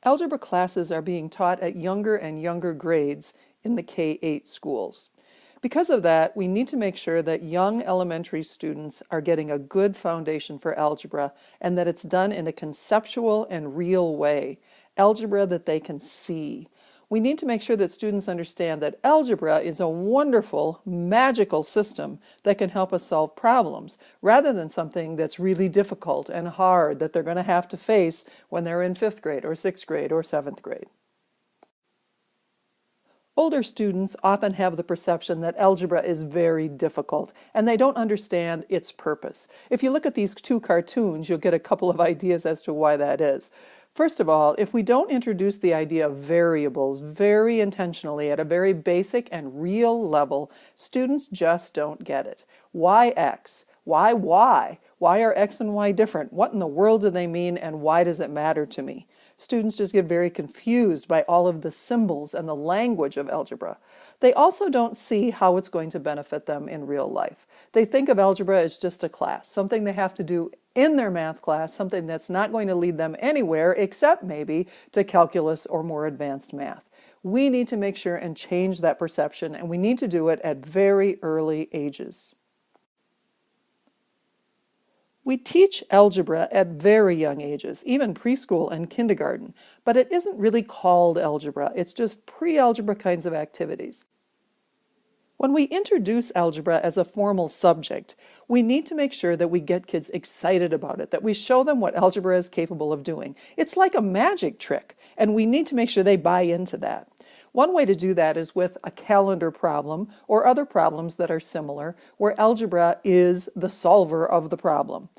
Algebra classes are being taught at younger and younger grades in the K-8 schools. Because of that, we need to make sure that young elementary students are getting a good foundation for algebra and that it's done in a conceptual and real way, algebra that they can see. We need to make sure that students understand that algebra is a wonderful, magical system that can help us solve problems, rather than something that's really difficult and hard that they're going to have to face when they're in 5th grade or 6th grade or 7th grade. Older students often have the perception that algebra is very difficult, and they don't understand its purpose. If you look at these two cartoons, you'll get a couple of ideas as to why that is. First of all, if we don't introduce the idea of variables very intentionally at a very basic and real level, students just don't get it. Why X? Why Y? Why are X and Y different? What in the world do they mean, and why does it matter to me? Students just get very confused by all of the symbols and the language of algebra. They also don't see how it's going to benefit them in real life. They think of algebra as just a class, something they have to do in their math class, something that's not going to lead them anywhere except maybe to calculus or more advanced math. We need to make sure and change that perception, and we need to do it at very early ages. We teach algebra at very young ages, even preschool and kindergarten, but it isn't really called algebra. It's just pre-algebra kinds of activities. When we introduce algebra as a formal subject, we need to make sure that we get kids excited about it, that we show them what algebra is capable of doing. It's like a magic trick, and we need to make sure they buy into that. One way to do that is with a calendar problem or other problems that are similar, where algebra is the solver of the problem.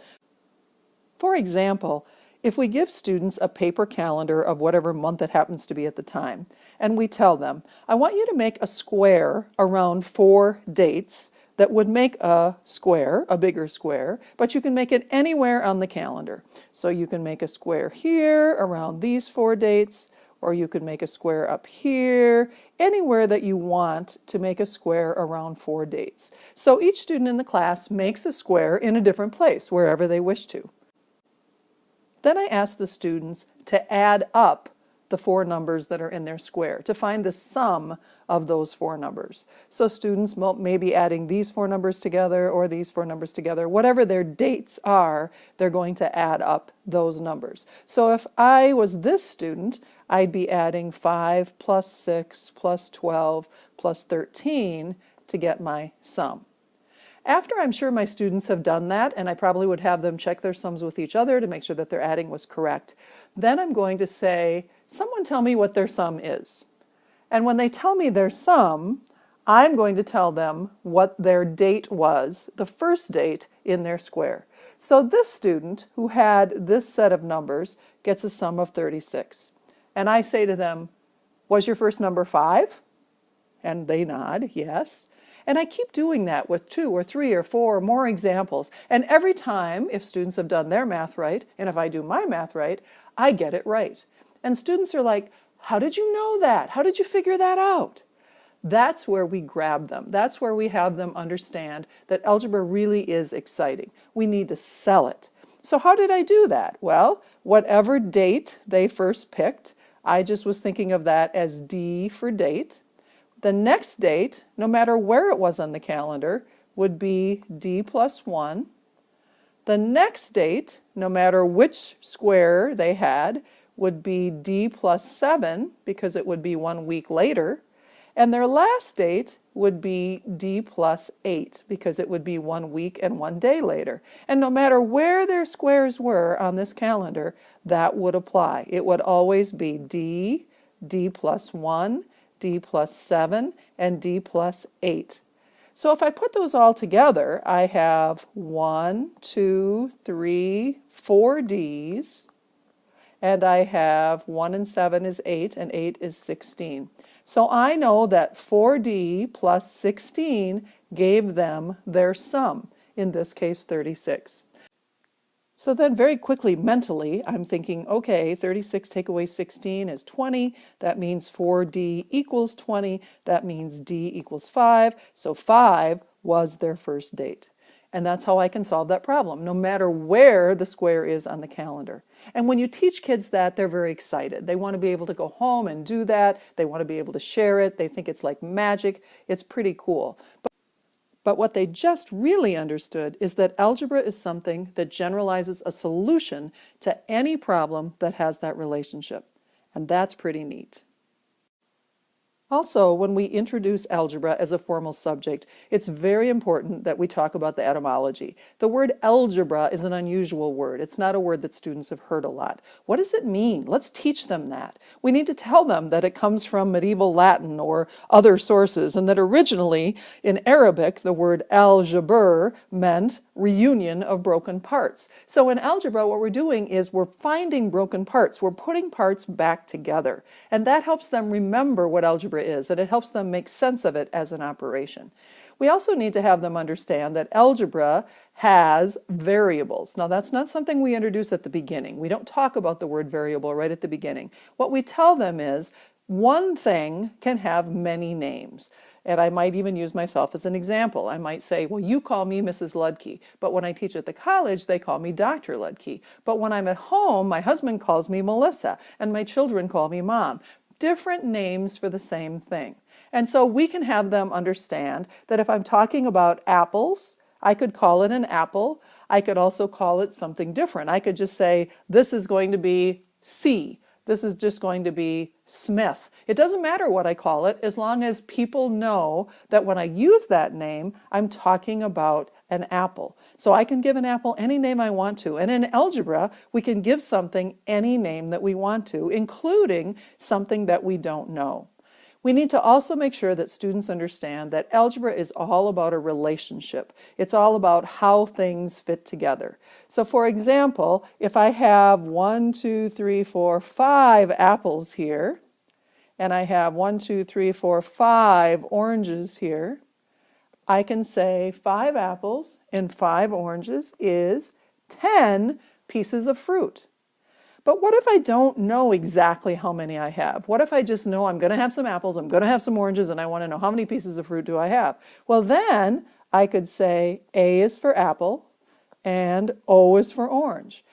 For example, if we give students a paper calendar of whatever month it happens to be at the time, and we tell them, I want you to make a square around 4 dates that would make a square, a bigger square, but you can make it anywhere on the calendar. So you can make a square here around these 4 dates, or you could make a square up here, anywhere that you want to make a square around 4 dates. So each student in the class makes a square in a different place, wherever they wish to. Then I ask the students to add up the 4 numbers that are in their square, to find the sum of those 4 numbers. So students may be adding these 4 numbers together or these 4 numbers together. Whatever their dates are, they're going to add up those numbers. So if I was this student, I'd be adding 5 plus 6 plus 12 plus 13 to get my sum. After I'm sure my students have done that, and I probably would have them check their sums with each other to make sure that their adding was correct, then I'm going to say, someone tell me what their sum is. And when they tell me their sum, I'm going to tell them what their date was, the first date in their square. So this student who had this set of numbers gets a sum of 36. And I say to them, was your first number 5? And they nod, yes. And I keep doing that with 2 or 3 or 4 or more examples. And every time, if students have done their math right, and if I do my math right, I get it right. And students are like, how did you know that? How did you figure that out? That's where we grab them. That's where we have them understand that algebra really is exciting. We need to sell it. So how did I do that? Well, whatever date they first picked, I just was thinking of that as D for date. The next date, no matter where it was on the calendar, would be D plus 1. The next date, no matter which square they had, would be D plus 7, because it would be 1 week later. And their last date would be D plus 8, because it would be 1 week and 1 day later. And no matter where their squares were on this calendar, that would apply. It would always be D, D plus 1, D plus 7, and D plus 8. So if I put those all together, I have 1, 2, 3, 4 Ds, and I have 1 and 7 is 8, and 8 is 16. So I know that 4D plus 16 gave them their sum, in this case 36. So then very quickly mentally, I'm thinking, okay, 36 take away 16 is 20. That means 4D equals 20. That means D equals 5. So 5 was their first date. And that's how I can solve that problem, no matter where the square is on the calendar. And when you teach kids that, they're very excited. They want to be able to go home and do that. They want to be able to share it. They think it's like magic. It's pretty cool. But what they just really understood is that algebra is something that generalizes a solution to any problem that has that relationship. And that's pretty neat. Also, when we introduce algebra as a formal subject, it's very important that we talk about the etymology. The word algebra is an unusual word. It's not a word that students have heard a lot. What does it mean? Let's teach them that. We need to tell them that it comes from medieval Latin or other sources, and that originally in Arabic, the word al-jabr meant reunion of broken parts. So in algebra, what we're doing is we're finding broken parts. We're putting parts back together. And that helps them remember what algebra is, and it helps them make sense of it as an operation. We also need to have them understand that algebra has variables. Now, that's not something we introduce at the beginning. We don't talk about the word variable right at the beginning. What we tell them is one thing can have many names. And I might even use myself as an example. I might say, well, you call me Mrs. Ludke, but when I teach at the college, they call me Dr. Ludke. But when I'm at home, my husband calls me Melissa, and my children call me Mom. Different names for the same thing. And so we can have them understand that if I'm talking about apples, I could call it an apple. I could also call it something different. I could just say, this is going to be C. This is just going to be Smith. It doesn't matter what I call it, as long as people know that when I use that name, I'm talking about an apple. So I can give an apple any name I want to. And in algebra, we can give something any name that we want to, including something that we don't know. We need to also make sure that students understand that algebra is all about a relationship. It's all about how things fit together. So for example, if I have 1, 2, 3, 4, 5 apples here, and I have 1, 2, 3, 4, 5 oranges here, I can say 5 apples and 5 oranges is 10 pieces of fruit. But what if I don't know exactly how many I have? What if I just know I'm going to have some apples, I'm going to have some oranges, and I want to know how many pieces of fruit do I have? Well, then I could say A is for apple and O is for orange.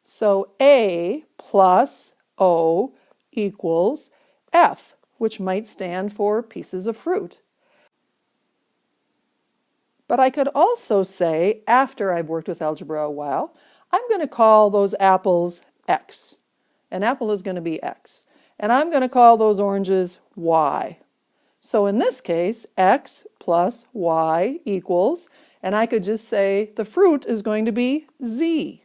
So A plus O equals F, which might stand for pieces of fruit. But I could also say, after I've worked with algebra a while, I'm going to call those apples X. An apple is going to be X. And I'm going to call those oranges Y. So in this case, X plus Y equals, and I could just say the fruit is going to be Z.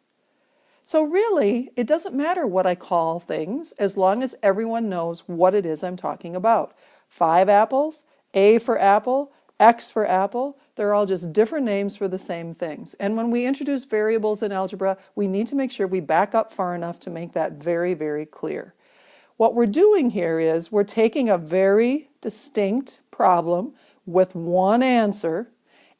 So really, it doesn't matter what I call things as long as everyone knows what it is I'm talking about. 5 apples, A for apple, X for apple, they're all just different names for the same things. And when we introduce variables in algebra, we need to make sure we back up far enough to make that very, very clear. What we're doing here is we're taking a very distinct problem with one answer,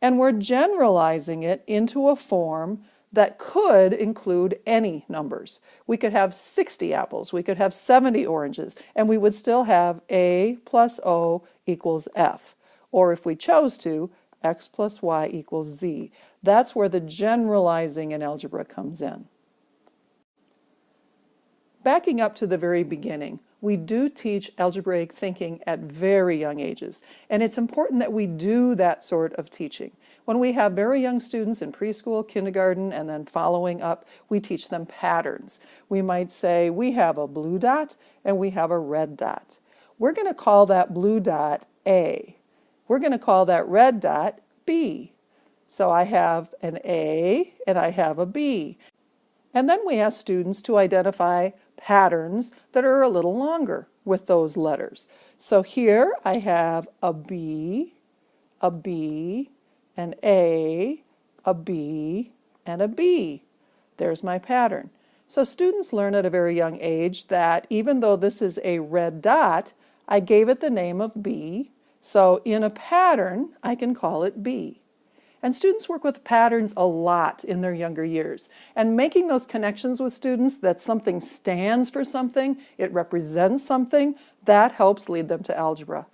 and we're generalizing it into a form that could include any numbers. We could have 60 apples, we could have 70 oranges, and we would still have A plus O equals F. Or if we chose to, X plus Y equals Z. That's where the generalizing in algebra comes in. Backing up to the very beginning, we do teach algebraic thinking at very young ages, and it's important that we do that sort of teaching. When we have very young students in preschool, kindergarten, and then following up, we teach them patterns. We might say, we have a blue dot and we have a red dot. We're going to call that blue dot A. We're going to call that red dot B. So I have an A and I have a B. And then we ask students to identify patterns that are a little longer with those letters. So here I have a B, an A, B, and a B. There's my pattern. So students learn at a very young age that even though this is a red dot, I gave it the name of B. So in a pattern, I can call it B. And students work with patterns a lot in their younger years. And making those connections with students that something stands for something, it represents something, that helps lead them to algebra.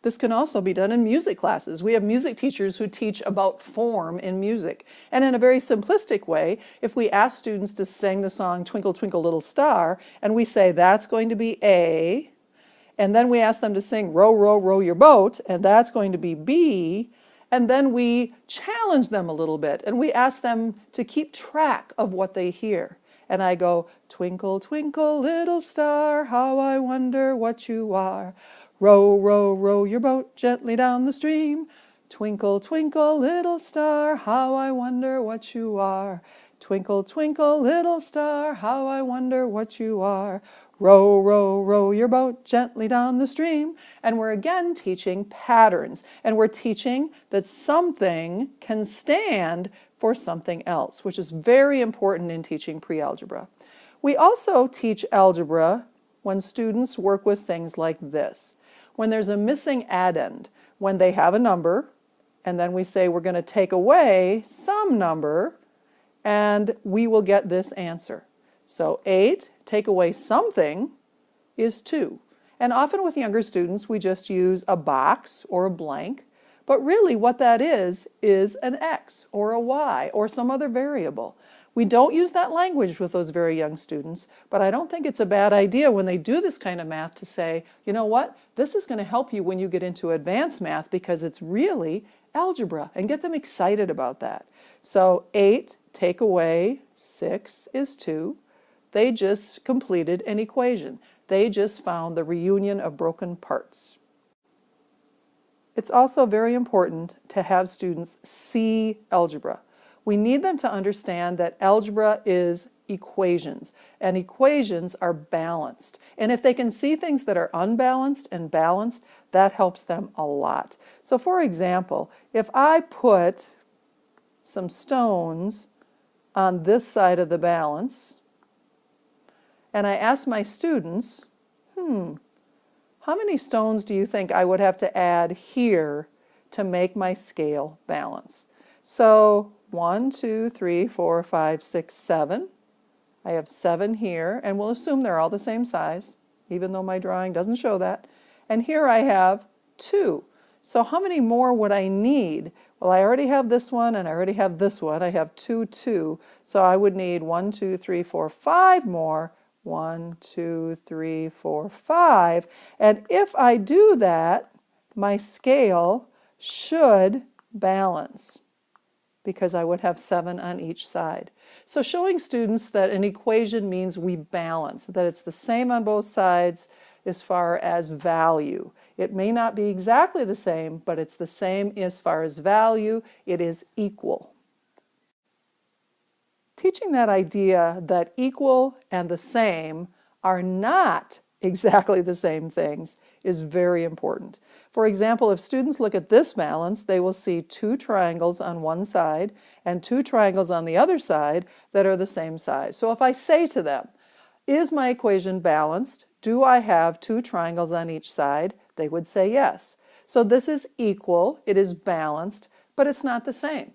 This can also be done in music classes. We have music teachers who teach about form in music. And in a very simplistic way, if we ask students to sing the song Twinkle, Twinkle, Little Star, and we say that's going to be A, and then we ask them to sing Row, Row, Row Your Boat, and that's going to be B, and then we challenge them a little bit, and we ask them to keep track of what they hear. And I go, twinkle, twinkle, little star, how I wonder what you are. Row, row, row your boat gently down the stream. Twinkle, twinkle, little star, how I wonder what you are. Twinkle, twinkle, little star, how I wonder what you are. Row, row, row your boat gently down the stream. And we're again teaching patterns. And we're teaching that something can stand for something else, which is very important in teaching pre-algebra. We also teach algebra when students work with things like this. When there's a missing addend, when they have a number, and then we say we're going to take away some number, and we will get this answer. So 8, take away something, is 2. And often with younger students, we just use a box or a blank. But really what that is an X or a Y or some other variable. We don't use that language with those very young students, but I don't think it's a bad idea when they do this kind of math to say, you know what, this is going to help you when you get into advanced math because it's really algebra, and get them excited about that. So 8 take away 6 is 2. They just completed an equation. They just found the reunion of broken parts. It's also very important to have students see algebra. We need them to understand that algebra is equations, and equations are balanced. And if they can see things that are unbalanced and balanced, that helps them a lot. So for example, if I put some stones on this side of the balance, and I ask my students, how many stones do you think I would have to add here to make my scale balance? So 1, 2, 3, 4, 5, 6, 7. I have 7 here, and we'll assume they're all the same size, even though my drawing doesn't show that. And here I have 2. So how many more would I need? Well, I already have this one, and I already have this one. I have 2, 2. So I would need 1, 2, 3, 4, 5 more. 1, 2, 3, 4, 5. And if I do that, my scale should balance because I would have 7 on each side. So showing students that an equation means we balance, that it's the same on both sides as far as value. It may not be exactly the same, but it's the same as far as value. It is equal. Teaching that idea that equal and the same are not exactly the same things is very important. For example, if students look at this balance, they will see 2 triangles on one side and 2 triangles on the other side that are the same size. So if I say to them, is my equation balanced? Do I have 2 triangles on each side? They would say yes. So this is equal, it is balanced, but it's not the same.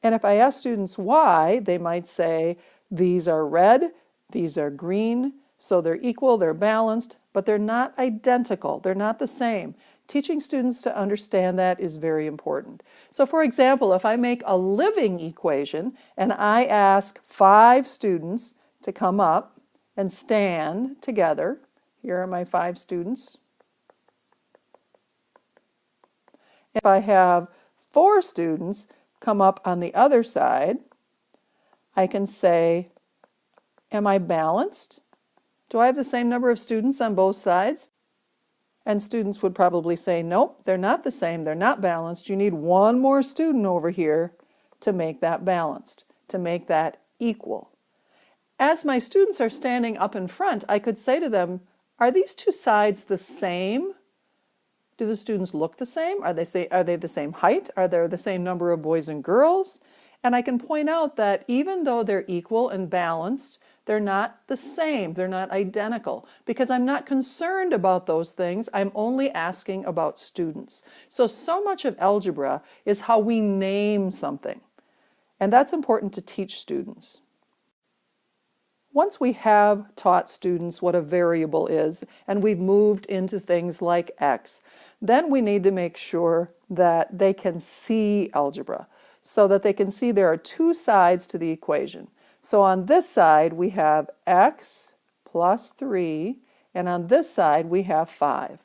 And if I ask students why, they might say, these are red, these are green, so they're equal, they're balanced, but they're not identical, they're not the same. Teaching students to understand that is very important. So for example, if I make a living equation and I ask 5 students to come up and stand together, here are my 5 students. If I have 4 students come up on the other side, I can say, am I balanced? Do I have the same number of students on both sides? And students would probably say, nope, they're not the same, they're not balanced. You need one more student over here to make that balanced, to make that equal. As my students are standing up in front, I could say to them, are these 2 sides the same? Do the students look the same? Are they the same height? Are there the same number of boys and girls? And I can point out that even though they're equal and balanced, they're not the same, they're not identical, because I'm not concerned about those things, I'm only asking about students. So much of algebra is how we name something, and that's important to teach students. Once we have taught students what a variable is, and we've moved into things like x, Then we need to make sure that they can see algebra, so that they can see there are two sides to the equation. So on this side we have x plus 3, and on this side we have 5.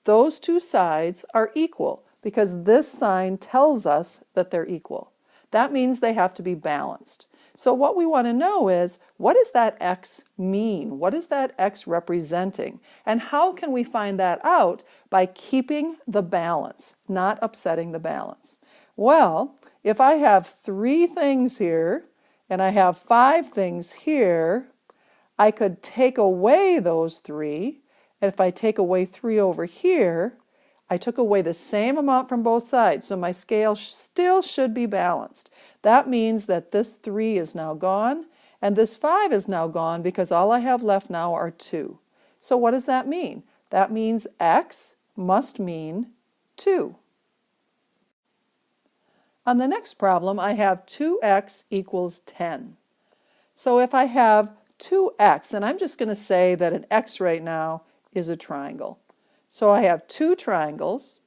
Those two sides are equal because this sign tells us that they're equal. That means they have to be balanced. So what we want to know is, what does that x mean? What is that x representing? And how can we find that out? By keeping the balance, not upsetting the balance. Well, if I have 3 things here and I have 5 things here, I could take away those 3. And if I take away 3 over here, I took away the same amount from both sides, so my scale still should be balanced. That means that this 3 is now gone, and this 5 is now gone because all I have left now are 2. So what does that mean? That means x must mean 2. On the next problem, I have 2x equals 10. So if I have 2x, and I'm just going to say that an x right now is a triangle. So I have 2 triangles,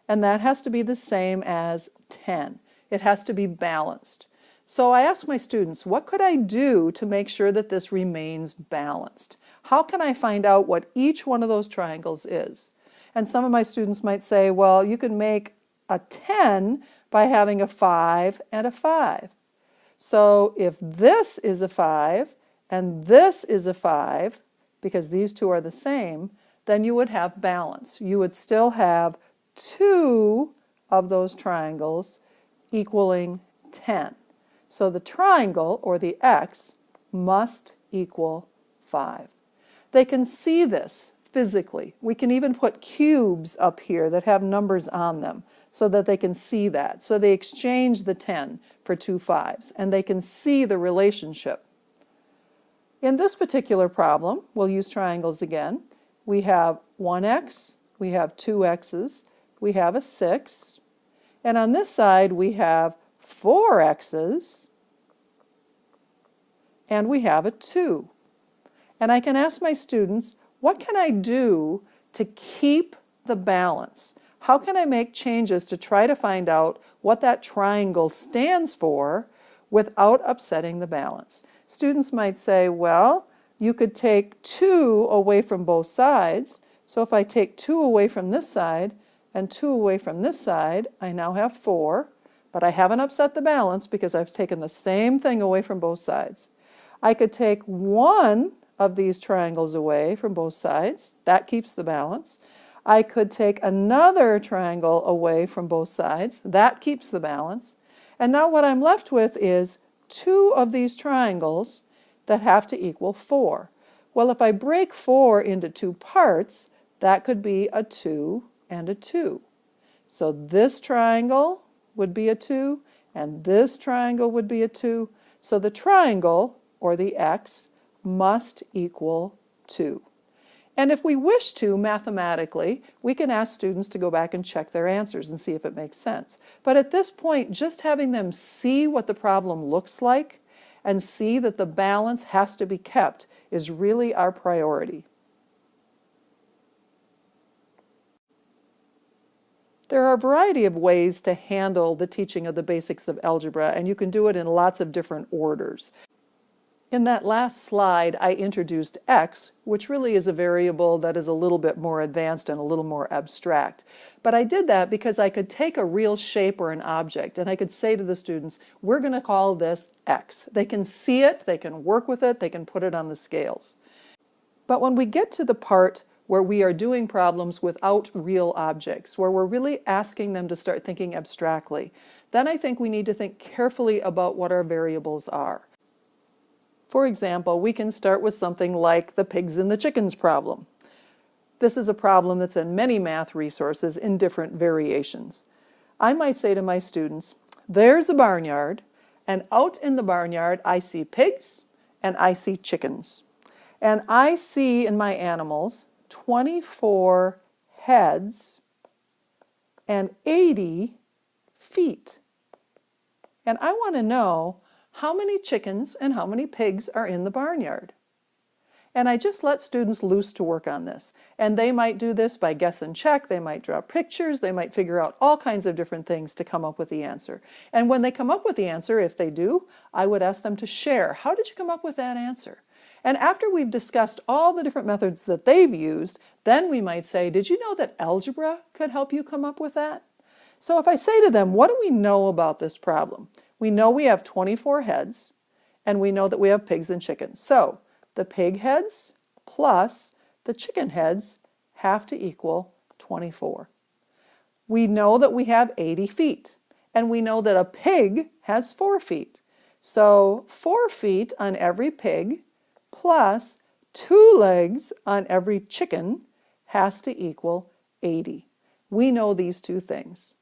and that has to be the same as 10. It has to be balanced. So I asked my students, what could I do to make sure that this remains balanced? How can I find out what each one of those triangles is? And some of my students might say, well, you can make a 10 by having a 5 and a 5. So if this is a 5 and this is a 5, because these two are the same, then you would have balance. You would still have 2 of those triangles equaling 10. So the triangle, or the x, must equal 5. They can see this physically. We can even put cubes up here that have numbers on them so that they can see that. So they exchange the 10 for 2 5s, and they can see the relationship. In this particular problem, we'll use triangles again. We have 1x, we have 2 x's, we have a 6, and on this side we have 4 x's, and we have a 2. And I can ask my students, what can I do to keep the balance? How can I make changes to try to find out what that triangle stands for without upsetting the balance? Students might say, well, you could take 2 away from both sides. So if I take 2 away from this side and 2 away from this side, I now have 4, but I haven't upset the balance because I've taken the same thing away from both sides. I could take 1 of these triangles away from both sides. That keeps the balance. I could take another triangle away from both sides. That keeps the balance. And now what I'm left with is 2 of these triangles that have to equal 4. Well, if I break 4 into 2 parts, that could be a 2 and a 2. So this triangle would be a 2, and this triangle would be a 2. So the triangle, or the x, must equal 2. And if we wish to, mathematically, we can ask students to go back and check their answers and see if it makes sense. But at this point, just having them see what the problem looks like and see that the balance has to be kept is really our priority. There are a variety of ways to handle the teaching of the basics of algebra, and you can do it in lots of different orders. In that last slide, I introduced x, which really is a variable that is a little bit more advanced and a little more abstract. But I did that because I could take a real shape or an object, and I could say to the students, we're going to call this x. They can see it, they can work with it, they can put it on the scales. But when we get to the part where we are doing problems without real objects, where we're really asking them to start thinking abstractly, then I think we need to think carefully about what our variables are. For example, we can start with something like the pigs and the chickens problem. This is a problem that's in many math resources in different variations. I might say to my students, there's a barnyard, and out in the barnyard I see pigs and I see chickens. And I see in my animals 24 heads and 80 feet. And I want to know how many chickens and how many pigs are in the barnyard. And I just let students loose to work on this. And they might do this by guess and check, they might draw pictures, they might figure out all kinds of different things to come up with the answer. And when they come up with the answer, if they do, I would ask them to share. How did you come up with that answer? And after we've discussed all the different methods that they've used, then we might say, did you know that algebra could help you come up with that? So if I say to them, what do we know about this problem? We know we have 24 heads, and we know that we have pigs and chickens. So the pig heads plus the chicken heads have to equal 24. We know that we have 80 feet, and we know that a pig has 4 feet. So 4 feet on every pig plus 2 legs on every chicken has to equal 80. We know these two things.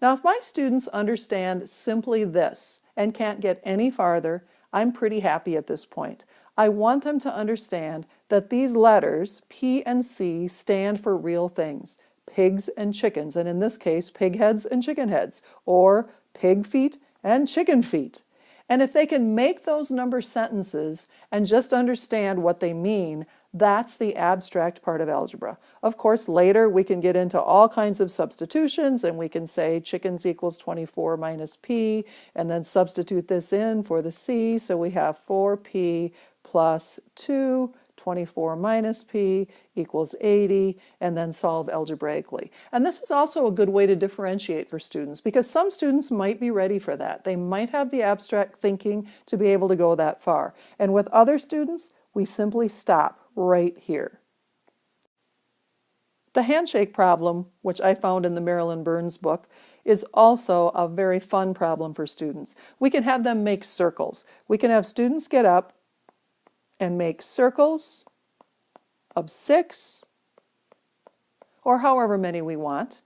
Now, if my students understand simply this and can't get any farther, I'm pretty happy at this point. I want them to understand that these letters, P and C, stand for real things, pigs and chickens, and in this case, pig heads and chicken heads, or pig feet and chicken feet. And if they can make those number sentences and just understand what they mean, that's the abstract part of algebra. Of course, later we can get into all kinds of substitutions, and we can say chickens equals 24 minus p, and then substitute this in for the c, so we have 4p plus 2, 24 minus p equals 80, and then solve algebraically. And this is also a good way to differentiate for students, because some students might be ready for that. They might have the abstract thinking to be able to go that far. And with other students, we simply stop right here. The handshake problem, which I found in the Marilyn Burns book, is also a very fun problem for students. We can have them make circles. We can have students get up and make circles of 6 or however many we want.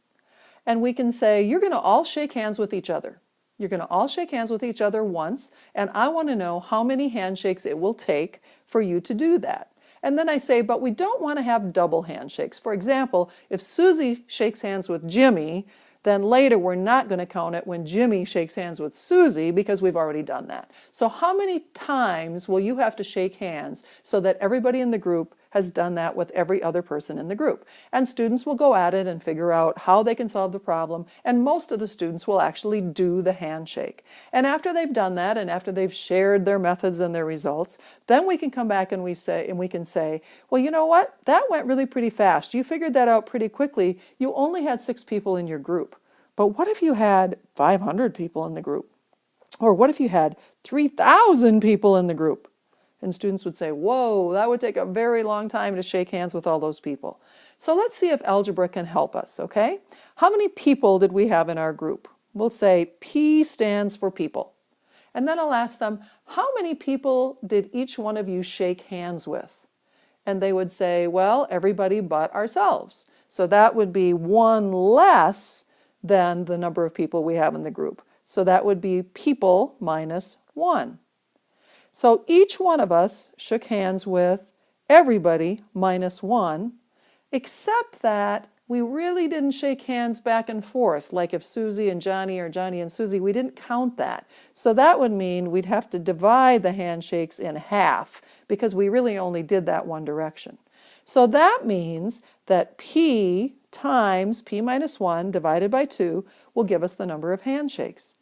And we can say, you're going to all shake hands with each other. You're going to all shake hands with each other once, and I want to know how many handshakes it will take for you to do that. And then I say, but we don't want to have double handshakes. For example, if Susie shakes hands with Jimmy, then later we're not going to count it when Jimmy shakes hands with Susie because we've already done that. So how many times will you have to shake hands so that everybody in the group has done that with every other person in the group? And students will go at it and figure out how they can solve the problem, and most of the students will actually do the handshake. And after they've done that, and after they've shared their methods and their results, then we can come back and we can say, well, you know what? That went really pretty fast. You figured that out pretty quickly. You only had 6 people in your group. But what if you had 500 people in the group? Or what if you had 3,000 people in the group? And students would say, whoa, that would take a very long time to shake hands with all those people. So let's see if algebra can help us, okay? How many people did we have in our group? We'll say P stands for people. And then I'll ask them, how many people did each one of you shake hands with? And they would say, well, everybody but ourselves. So that would be 1 less than the number of people we have in the group. So that would be people minus 1. So each one of us shook hands with everybody minus 1, except that we really didn't shake hands back and forth, like if Susie and Johnny or Johnny and Susie, we didn't count that. So that would mean we'd have to divide the handshakes in half because we really only did that one direction. So that means that P times P minus 1 divided by 2 will give us the number of handshakes.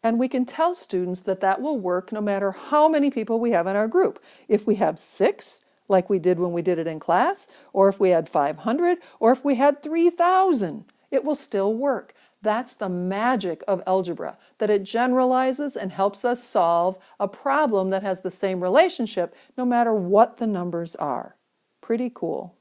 And we can tell students that that will work no matter how many people we have in our group. If we have 6, like we did when we did it in class, or if we had 500, or if we had 3,000, it will still work. That's the magic of algebra, that it generalizes and helps us solve a problem that has the same relationship no matter what the numbers are. Pretty cool.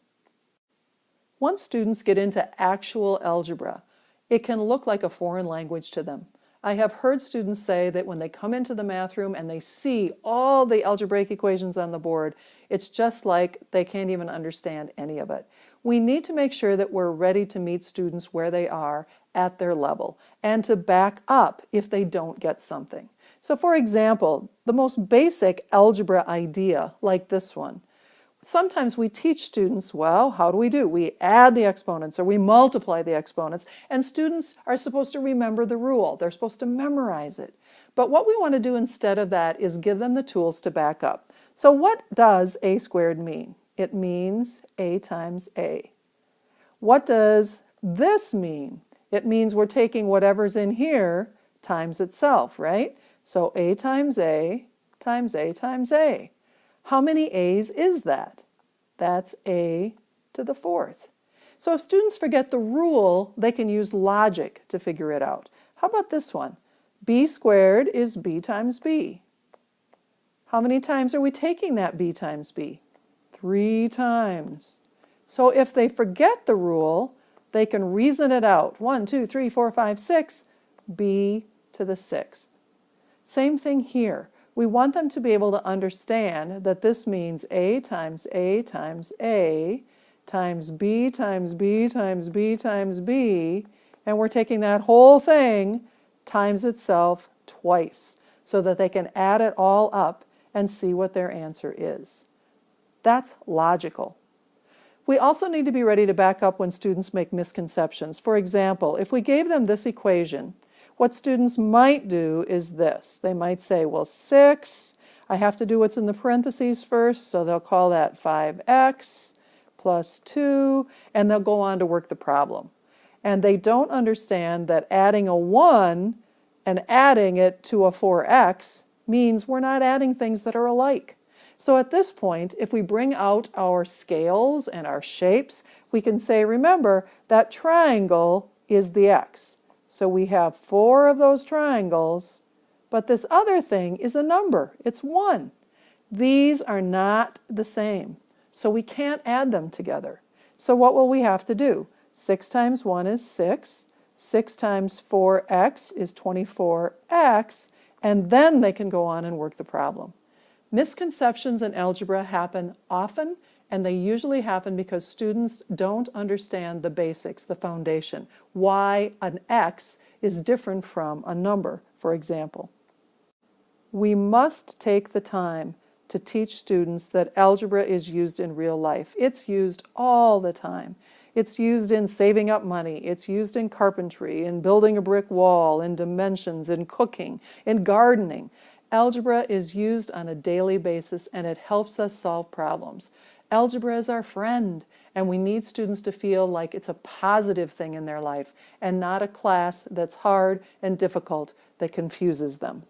Once students get into actual algebra, it can look like a foreign language to them. I have heard students say that when they come into the math room and they see all the algebraic equations on the board, it's just like they can't even understand any of it. We need to make sure that we're ready to meet students where they are at their level and to back up if they don't get something. So for example, the most basic algebra idea, like this one, sometimes we teach students, well, how do? We add the exponents or we multiply the exponents, and students are supposed to remember the rule. They're supposed to memorize it. But what we want to do instead of that is give them the tools to back up. So what does a squared mean? It means a times a. What does this mean? It means we're taking whatever's in here times itself, right? So a times a times a times a. How many a's is that? That's a to the fourth. So if students forget the rule, they can use logic to figure it out. How about this one? B squared is b times b. How many times are we taking that b times b? 3 times. So if they forget the rule, they can reason it out. 1, 2, 3, 4, 5, 6, b to the sixth. Same thing here. We want them to be able to understand that this means a times a times a times b times b times b times b, and we're taking that whole thing times itself twice so that they can add it all up and see what their answer is. That's logical. We also need to be ready to back up when students make misconceptions. For example, if we gave them this equation, what students might do is this. They might say, well, 6, I have to do what's in the parentheses first, so they'll call that 5x plus 2, and they'll go on to work the problem. And they don't understand that adding a 1 and adding it to a 4x means we're not adding things that are alike. So at this point, if we bring out our scales and our shapes, we can say, remember, that triangle is the x. So we have 4 of those triangles, but this other thing is a number. It's 1. These are not the same, so we can't add them together. So what will we have to do? 6 times 1 is 6. 6 times 4x is 24x, and then they can go on and work the problem. Misconceptions in algebra happen often, and they usually happen because students don't understand the basics, the foundation, why an x is different from a number, for example. We must take the time to teach students that algebra is used in real life. It's used all the time. It's used in saving up money. It's used in carpentry, in building a brick wall, in dimensions, in cooking, in gardening. Algebra is used on a daily basis, and it helps us solve problems. Algebra is our friend, and we need students to feel like it's a positive thing in their life and not a class that's hard and difficult that confuses them.